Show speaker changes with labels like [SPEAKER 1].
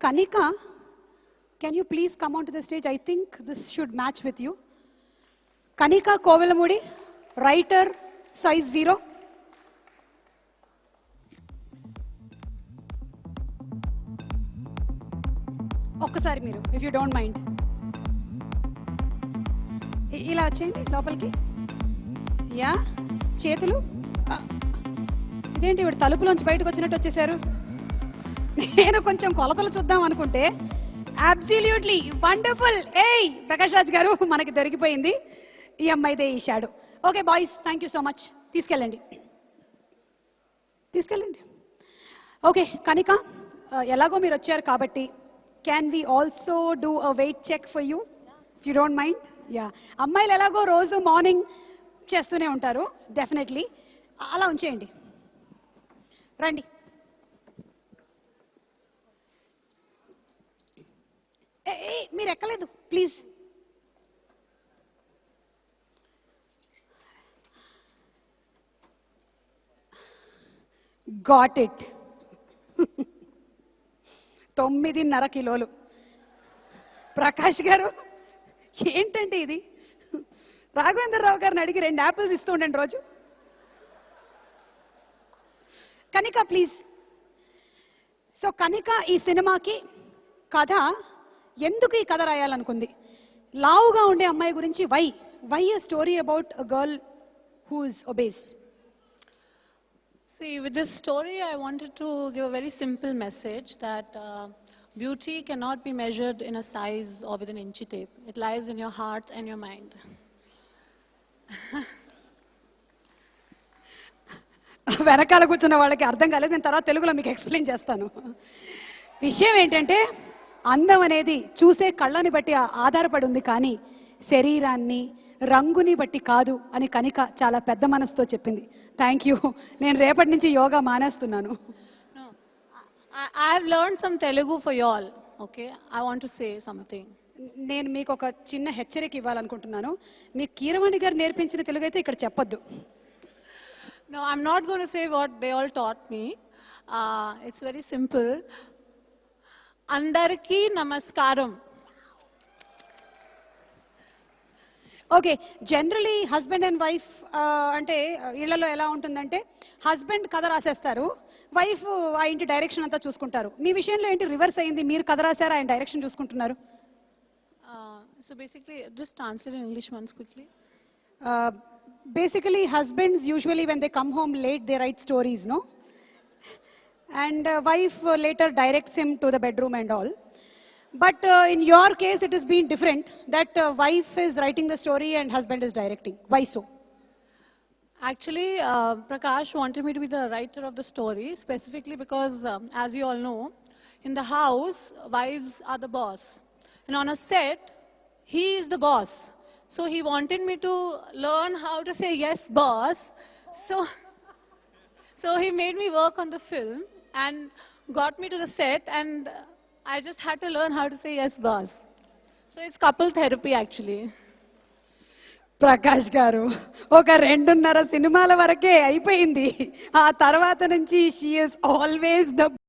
[SPEAKER 1] Kanika, can you please come onto the stage? I think this should match with you. Kanika Kovilamudi, writer, size 0. ఒక్కసారి మీరు, if you don't mind. ఇలా వచ్చేయండి లోపలికి. Yeah, చేతులు. ఇదేంటి ఇవిడ తలుపులోంచి బయటకు వచ్చినట్టు వచ్చేసారు? నేను కొంచెం కొలతలు చూద్దాం అనుకుంటే అబ్సల్యూట్లీ వండర్ఫుల్. ఏయ్ ప్రకాష్ రాజ్ గారు, మనకి దొరికిపోయింది ఈ అమ్మాయిదే ఈ shadow. Okay boys, thank you so much. తీసుకెళ్ళండి. ఓకే కనిక, ఎలాగో మీరు వచ్చారు కాబట్టి can we also do a weight check for you, if you don't mind? Yeah, అమ్మాయిలు ఎలాగో రోజు మార్నింగ్ చేస్తూనే ఉంటారు, డెఫినెట్లీ అలా ఉంచేయండి. రండి. మీరు ఎక్కలేదు ప్లీజ్. Got it. 9.5 కిలోలు. ప్రకాష్ గారు ఏంటంటే ఇది? రాఘవేంద్రరావు గారిని అడిగి 2 యాపిల్స్ ఇస్తూ ఉండండి రోజు. కనిక ప్లీజ్. సో కనిక ఈ సినిమాకి కథ, ఎందుకు ఈ కథ రాయాలనుకుంది? లావుగా ఉండే అమ్మాయి గురించి why a story about a girl who is obese?
[SPEAKER 2] See, with this story, I wanted to give a very simple message that beauty cannot be measured in a size or with an inchy tape. It lies in your heart and your mind.
[SPEAKER 1] వెనకాల కూర్చున్న వాళ్ళకి అర్థం కాలేదు, నేను తర్వాత తెలుగులో మీకు explain చేస్తాను. విషయం ఏంటంటే, అందం అనేది చూసే కళ్ళని బట్టి ఆధారపడి ఉంది, కానీ శరీరాన్ని రంగుని బట్టి కాదు అని కనిక చాలా పెద్ద మనసుతో చెప్పింది. Thank you. నేను రేపటి నుంచి yoga మానేస్తున్నాను.
[SPEAKER 2] I have learned some Telugu for you all. Okay, I want to say something.
[SPEAKER 1] నేను మీకు ఒక చిన్న హెచ్చరిక ఇవ్వాలనుకుంటున్నాను. మీకు కీరవాణి గారు నేర్పించిన తెలుగు అయితే ఇక్కడ చెప్పొద్దు.
[SPEAKER 2] No, I'm not going to say what they all taught me. It's very simple. Andarki namaskaram.
[SPEAKER 1] Okay, generally husband and wife అంటే ఇళ్లలో ఎలా ఉంటుందంటే, హస్బెండ్ కథ రాసేస్తారు, వైఫ్ ఆ ఇంటి డైరెక్షన్ అంతా చూసుకుంటారు. మీ విషయంలో ఏంటి రివర్స్ అయింది? మీరు కథ రాశారు, ఆయన డైరెక్షన్ చూసుకుంటున్నారు.
[SPEAKER 2] So basically, just answer in English once quickly.
[SPEAKER 1] Basically, husbands usually when they come home late, they write stories, no? And wife later directs him to the bedroom and all. But in your case, it has been different, that wife is writing the story and husband is directing. Why so?
[SPEAKER 2] Actually, Prakash wanted me to be the writer of the story, specifically because, as you all know, in the house, wives are the boss. And on a set, he is the boss. So he wanted me to learn how to say yes, boss. So he made me work on the film and got me to the set, and I just had to learn how to say yes, boss. So it's couple therapy actually.
[SPEAKER 1] Prakash గారు, ఒక 2.5 సినిమాల వరకే అయిపోయింది. ఆ తర్వాత నుంచి she is always the